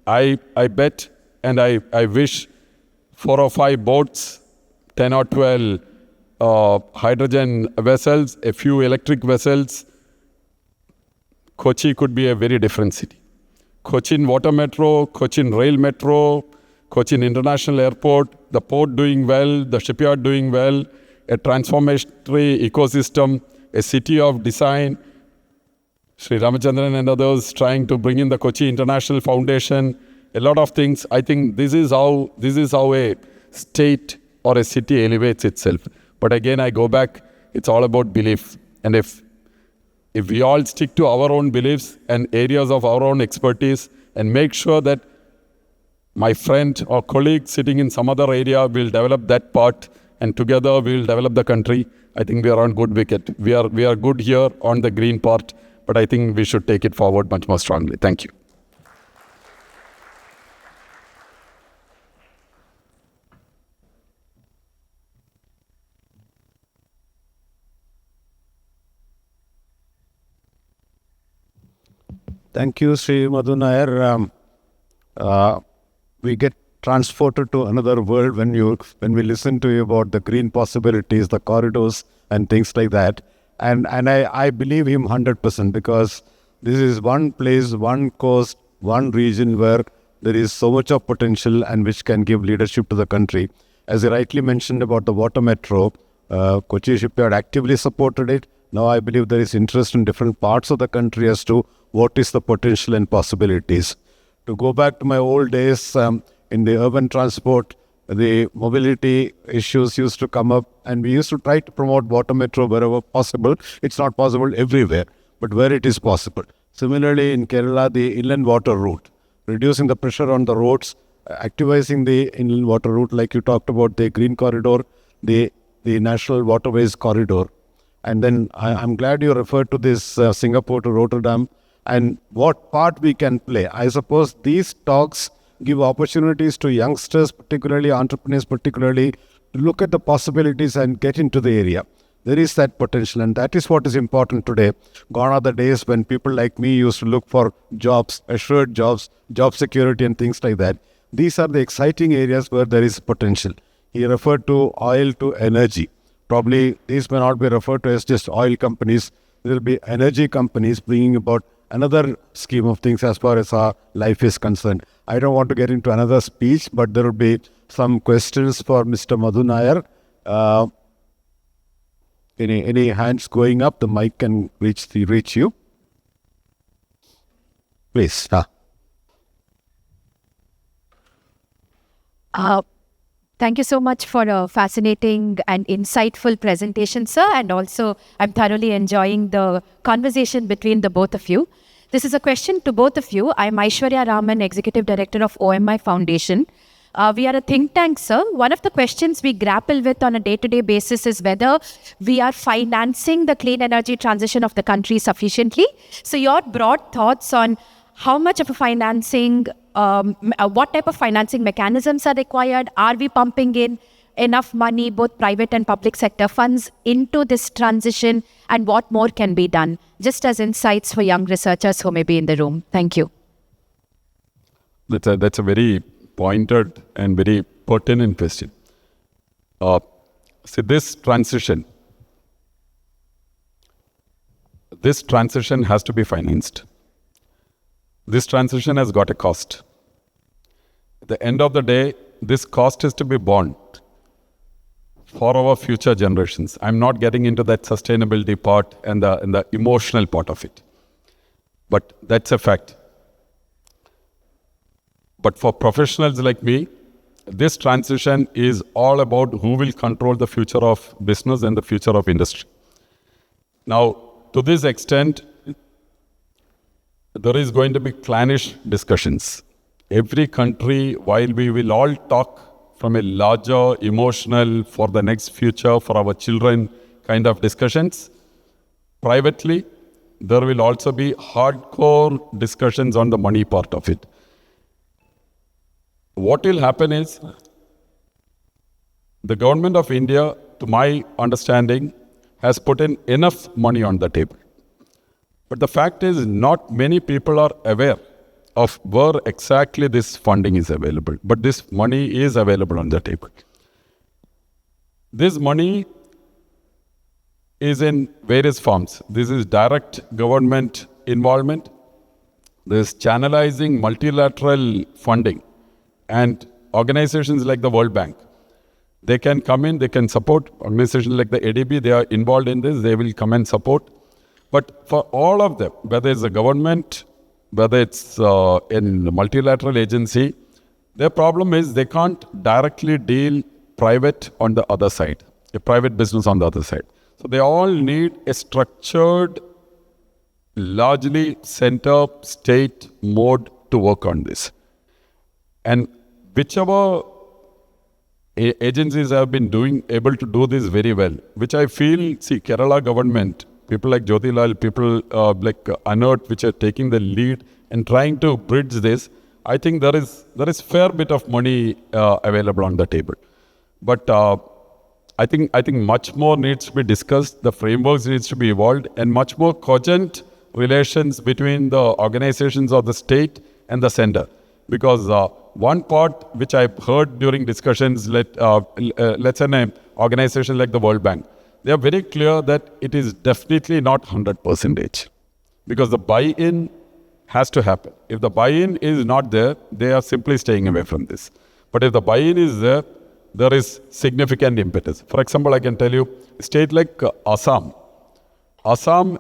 Speaker 3: I bet and I wish 4 or 5 boats, 10 or 12 hydrogen vessels, a few electric vessels. Kochi could be a very different city. Cochin water metro, Cochin rail metro, Cochin international airport, the port doing well, the shipyard doing well, a transformatory ecosystem, a city of design. Sri Ramachandran and others trying to bring in the Kochi International Foundation, a lot of things. I think this is how a state or a city elevates itself. But again, I go back, it's all about belief. And if we all stick to our own beliefs and areas of our own expertise and make sure that my friend or colleague sitting in some other area will develop that part and together we will develop the country, I think we are on good wicket. We are good here on the green part, but I think we should take it forward much more strongly. Thank you.
Speaker 1: Thank you, Sri Madhu Nair. We get transported to another world when we listen to you about the green possibilities, the corridors and things like that. And I believe him 100% because this is one place, one coast, one region where there is so much of potential and which can give leadership to the country. As you rightly mentioned about the water metro, Kochi Shipyard actively supported it. Now I believe there is interest in different parts of the country as to what is the potential and possibilities. To go back to my old days in the urban transport, the mobility issues used to come up and we used to try to promote water metro wherever possible. It's not possible everywhere, but where it is possible. Similarly, in Kerala, the inland water route, reducing the pressure on the roads, activating the inland water route like you talked about, the green corridor, the national waterways corridor. And then I'm glad you referred to this Singapore to Rotterdam and what part we can play. I suppose these talks give opportunities to youngsters, particularly entrepreneurs, particularly to look at the possibilities and get into the area. There is that potential and that is what is important today. Gone are the days when people like me used to look for jobs, assured jobs, job security and things like that. These are the exciting areas where there is potential. He referred to oil to energy. Probably these may not be referred to as just oil companies. There will be energy companies bringing about another scheme of things as far as our life is concerned. I don't want to get into another speech, but there will be some questions for Mr. Madhu Nair. Any hands going up? The mic can reach you. Please.
Speaker 7: Thank you so much for a fascinating and insightful presentation, sir. And also, I'm thoroughly enjoying the conversation between the both of you. This is a question to both of you. I'm Aishwarya Raman, Executive Director of OMI Foundation. We are a think tank, sir. One of the questions we grapple with on a day-to-day basis is whether we are financing the clean energy transition of the country sufficiently. So your broad thoughts on how much of a financing, what type of financing mechanisms are required? Are we pumping in enough money, both private and public sector funds, into this transition, and what more can be done? Just as insights for young researchers who may be in the room. Thank you.
Speaker 3: That's a very pointed and very pertinent question. See, this transition has to be financed. This transition has got a cost. At the end of the day, this cost is to be borne for our future generations. I'm not getting into that sustainability part and the emotional part of it. But that's a fact. But for professionals like me, this transition is all about who will control the future of business and the future of industry. Now, to this extent, there is going to be clannish discussions. Every country, while we will all talk from a larger emotional for the next future, for our children kind of discussions, privately, there will also be hardcore discussions on the money part of it. What will happen is, the government of India, to my understanding, has put in enough money on the table. But the fact is, not many people are aware of where exactly this funding is available. But this money is available on the table. This money is in various forms. This is direct government involvement. This channelizing multilateral funding. And organizations like the World Bank, they can come in, they can support. Organizations like the ADB, they are involved in this, they will come and support. But for all of them, whether it's the government, whether it's in the multilateral agency, their problem is they can't directly deal private on the other side, a private business on the other side. So they all need a structured, largely center state mode to work on this. And whichever agencies have been able to do this very well, which I feel, see, Kerala government, people like Jyotilal, people like Anert, which are taking the lead and trying to bridge this, I think there is fair bit of money available on the table. But I think much more needs to be discussed, the frameworks needs to be evolved, and much more cogent relations between the organizations of the state and the center. Because one part which I've heard during discussions, let's say an organization like the World Bank, they are very clear that it is definitely not 100%. Because the buy-in has to happen. If the buy-in is not there, they are simply staying away from this. But if the buy-in is there, there is significant impetus. For example, I can tell you, a state like Assam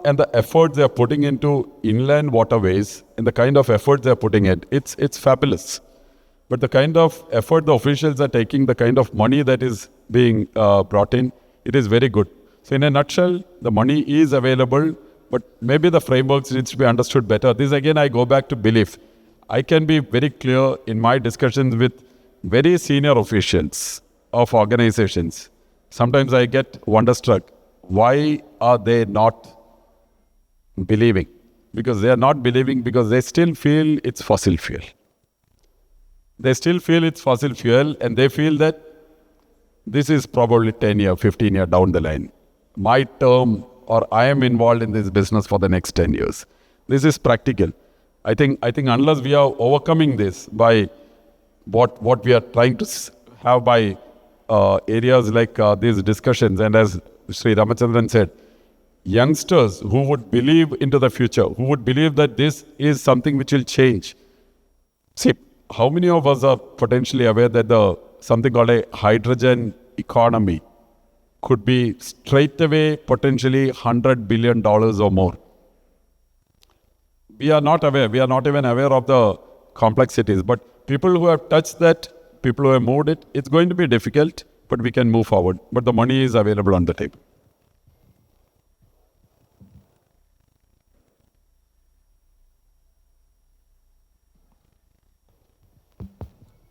Speaker 3: and the efforts they are putting into inland waterways and the kind of effort they are putting in, it's fabulous. But the kind of effort the officials are taking, the kind of money that is being brought in, it is very good. So in a nutshell, the money is available, but maybe the frameworks needs to be understood better. This again, I go back to belief. I can be very clear in my discussions with very senior officials of organizations. Sometimes I get wonderstruck. Why are they not believing? Because they are not believing because they still feel it's fossil fuel. They still feel it's fossil fuel and they feel that this is probably 10 years, 15 years down the line. My term or I am involved in this business for the next 10 years. This is practical. I think unless we are overcoming this by what we are trying to have by areas like these discussions, and as Sri Ramachandran said, youngsters who would believe into the future, who would believe that this is something which will change. See, how many of us are potentially aware that something called a hydrogen economy could be straight away potentially $100 billion or more? We are not aware. We are not even aware of the complexities. But people who have touched that, people who have moved it, it's going to be difficult, but we can move forward. But the money is available on the table.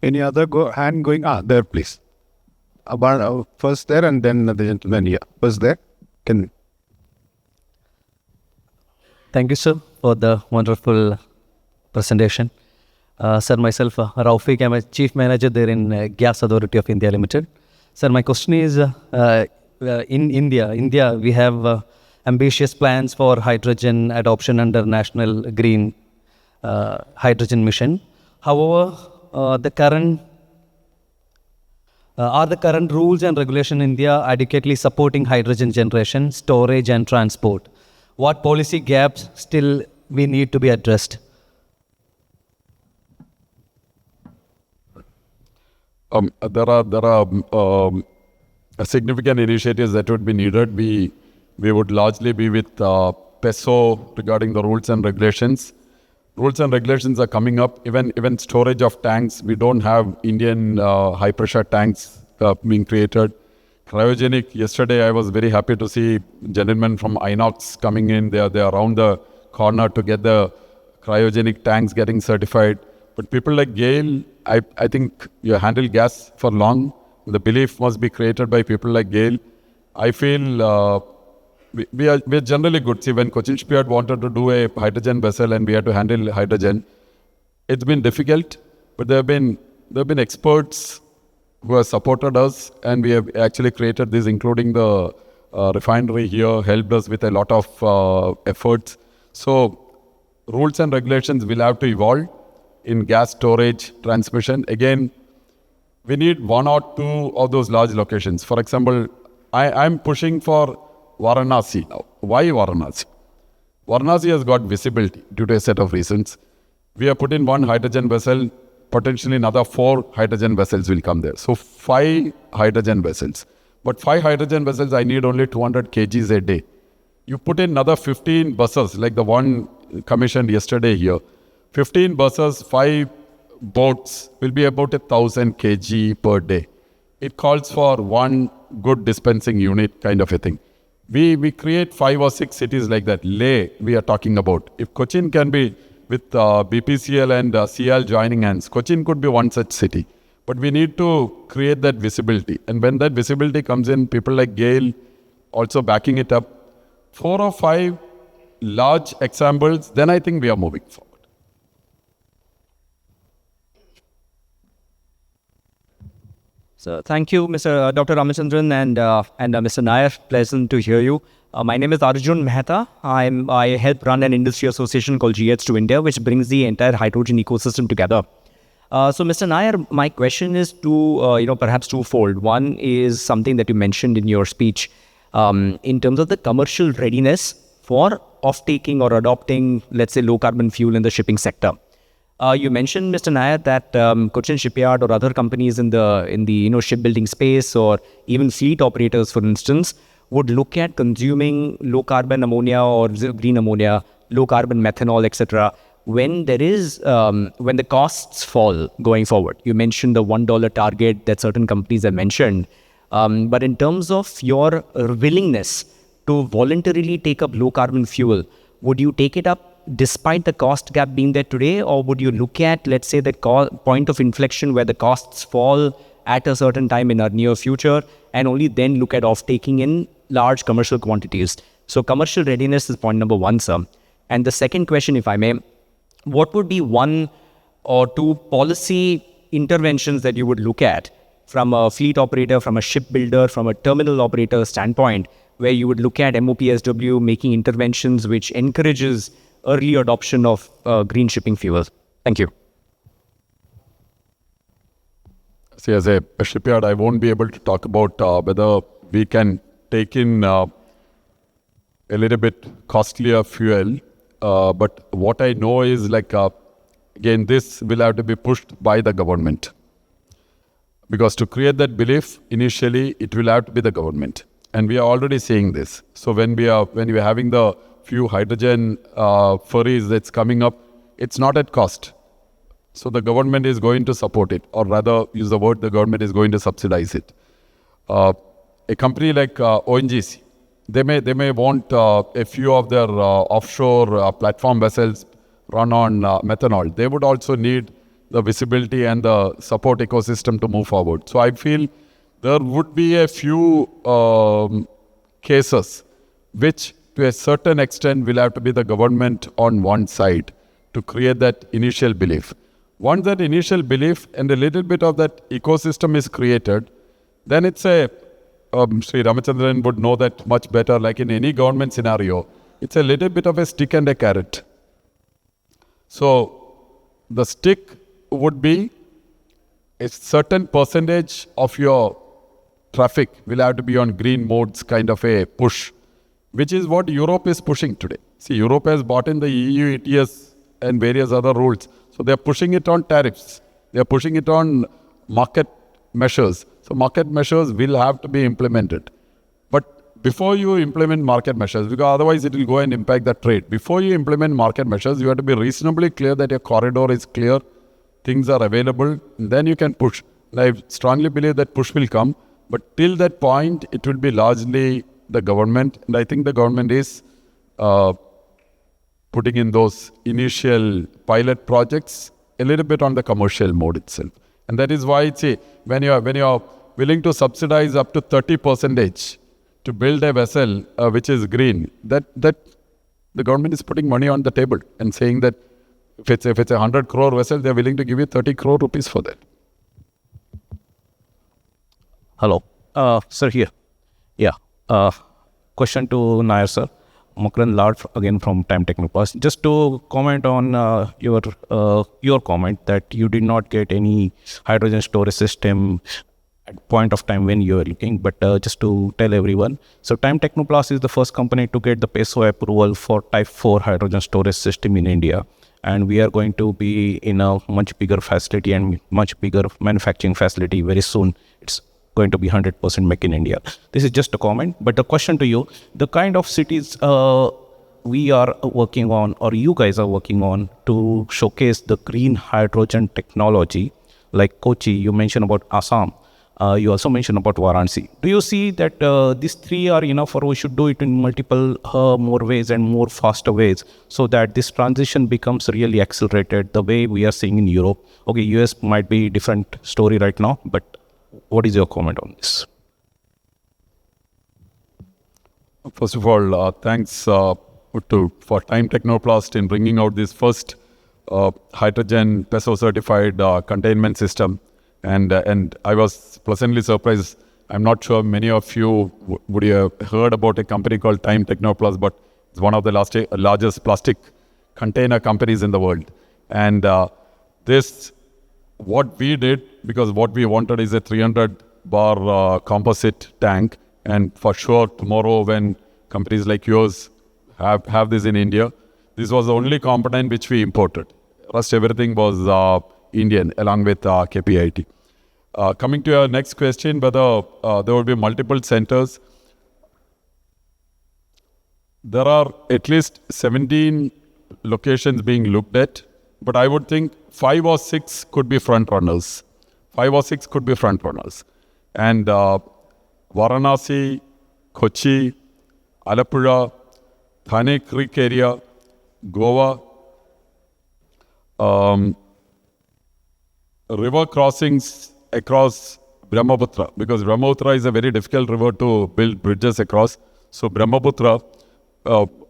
Speaker 1: Any other hand going? There, please. First there and then the gentleman here. First there.
Speaker 8: Thank you, sir, for the wonderful presentation. Sir, myself, Raufik, I'm a Chief Manager there in Gas Authority of India Limited. Sir, my question is, in India, we have ambitious plans for hydrogen adoption under National Green Hydrogen Mission. However, are the current rules and regulation in India adequately supporting hydrogen generation, storage and transport? What policy gaps still we need to be addressed?
Speaker 3: There are significant initiatives that would be needed. We would largely be with PESO regarding the rules and regulations. Rules and regulations are coming up. Even storage of tanks, we don't have Indian high pressure tanks being created. Cryogenic, yesterday I was very happy to see gentlemen from Inox coming in. They are around the corner to get the cryogenic tanks getting certified. But people like GAIL, I think you handle gas for long. The belief must be created by people like GAIL. I feel we are generally good. See, when Cochin Shipyard wanted to do a hydrogen vessel and we had to handle hydrogen, it's been difficult, but there have been experts who have supported us, and we have actually created this, including the refinery here, helped us with a lot of efforts. So rules and regulations will have to evolve in gas storage, transmission. Again, we need one or two of those large locations. For example, I'm pushing for Varanasi now. Why Varanasi? Varanasi has got visibility due to a set of reasons. We have put in one hydrogen vessel, potentially another 4 hydrogen vessels will come there. So 5 hydrogen vessels. But 5 hydrogen vessels, I need only 200 kgs a day. You put in another 15 buses, like the one commissioned yesterday here. 15 buses, 5 boats will be about 1,000 kg per day. It calls for one good dispensing unit kind of a thing. We create 5 or 6 cities like that. Leh, we are talking about. If Cochin can be with BPCL and CL joining hands, Cochin could be one such city. But we need to create that visibility. And when that visibility comes in, people like GAIL also backing it up. 4 or 5 large examples, then I think we are moving forward.
Speaker 8: So thank you, Dr. Ramachandran and Mr. Nair. Pleasant to hear you. My name is Arjun Mehta. I help run an industry association called GH2 India, which brings the entire hydrogen ecosystem together. So, Mr. Nair, my question is perhaps twofold. One is something that you mentioned in your speech in terms of the commercial readiness for off-taking or adopting, let's say, low-carbon fuel in the shipping sector. You mentioned, Mr. Nair, that Cochin Shipyard or other companies in the shipbuilding space, or even fleet operators, for instance, would look at consuming low-carbon ammonia or green ammonia, low-carbon methanol, etc. When when the costs fall going forward. You mentioned the $1 target that certain companies have mentioned. But in terms of your willingness to voluntarily take up low-carbon fuel, would you take it up despite the cost gap being there today, or would you look at, let's say, the point of inflection where the costs fall at a certain time in our near future, and only then look at off-taking in large commercial quantities? So commercial readiness is point number 1, sir. And the second question, if I may, what would be 1 or 2 policy interventions that you would look at from a fleet operator, from a shipbuilder, from a terminal operator standpoint, where you would look at MOPSW making interventions which encourages early adoption of green shipping fuels? Thank you.
Speaker 3: See, as a shipyard, I won't be able to talk about whether we can take in a little bit costlier fuel. But what I know is, again, this will have to be pushed by the government. Because to create that belief, initially, it will have to be the government. And we are already seeing this. So when we are having the few hydrogen ferries that's coming up, it's not at cost. So the government is going to support it, or rather, use the word, the government is going to subsidize it. A company like ONGC, they may want a few of their offshore platform vessels run on methanol. They would also need the visibility and the support ecosystem to move forward. So I feel there would be a few cases which to a certain extent will have to be the government on one side to create that initial belief. Once that initial belief and a little bit of that ecosystem is created, then it's a, Sri Ramachandran would know that much better, like in any government scenario, it's a little bit of a stick and a carrot. So the stick would be a certain percentage of your traffic will have to be on green modes, kind of a push, which is what Europe is pushing today. See, Europe has bought in the EU ETS and various other rules. So they're pushing it on tariffs. They're pushing it on market measures. So market measures will have to be implemented. But before you implement market measures, because otherwise it will go and impact the trade. Before you implement market measures, you have to be reasonably clear that your corridor is clear, things are available, then you can push. And I strongly believe that push will come. But till that point, it will be largely the government. And I think the government is putting in those initial pilot projects a little bit on the commercial mode itself. And that is why, see, when you're willing to subsidize up to 30% to build a vessel which is green, that the government is putting money on the table and saying that if it's a 100 crore vessel, they're willing to give you 30 crore rupees for that.
Speaker 4: Hello, sir here. Yeah, question to Nair sir. Makran Lard again from Time Technoplus. Just to comment on your comment that you did not get any hydrogen storage system at point of time when you were looking, but just to tell everyone, so Time Technoplus is the first company to get the PESO approval for Type 4 hydrogen storage system in India, and we are going to be in a much bigger facility and much bigger manufacturing facility very soon. It's going to be 100% make in India. This is just a comment, but the question to you, the kind of cities we are working on, or you guys are working on to showcase the green hydrogen technology, like Kochi, you mentioned about Assam, you also mentioned about Varanasi. Do you see that these three are enough, or we should do it in multiple more ways and more faster ways so that this transition becomes really accelerated the way we are seeing in Europe? Okay, US might be different story right now, but what is your comment on this?
Speaker 3: First of all, thanks for Time Technoplast in bringing out this first hydrogen PESO certified containment system. And I was pleasantly surprised. I'm not sure many of you would have heard about a company called Time Technoplast, but it's one of the largest plastic container companies in the world. And what we did, because what we wanted is a 300 bar composite tank, and for sure tomorrow when companies like yours have this in India, this was the only component which we imported. Rest everything was Indian along with KPIT. Coming to your next question, whether there will be multiple centers, there are at least 17 locations being looked at, but I would think 5 or 6 could be front runners. 5 or 6 could be front runners. And Varanasi, Kochi, Alappuzha, Thane Creek area, Goa, river crossings across Brahmaputra, because Brahmaputra is a very difficult river to build bridges across. So Brahmaputra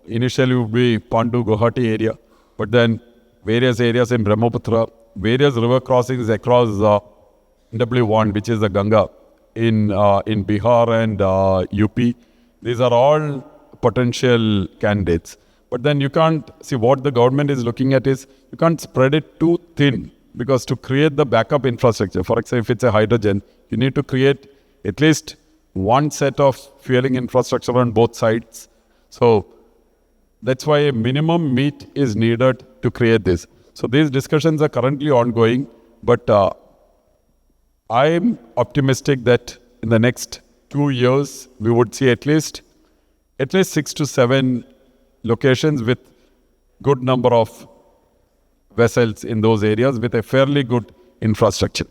Speaker 3: initially would be Pandu, Guwahati area, but then various areas in Brahmaputra, various river crossings across NW1, which is the Ganga, in Bihar and UP. These are all potential candidates. But then you can't, see what the government is looking at is, you can't spread it too thin, because to create the backup infrastructure, for example, if it's a hydrogen, you need to create at least one set of fueling infrastructure on both sides. So that's why a minimum meat is needed to create this. So these discussions are currently ongoing, but I'm optimistic that in the next 2 years, we would see at least 6 to 7 locations with good number of vessels in those areas with a fairly good infrastructure.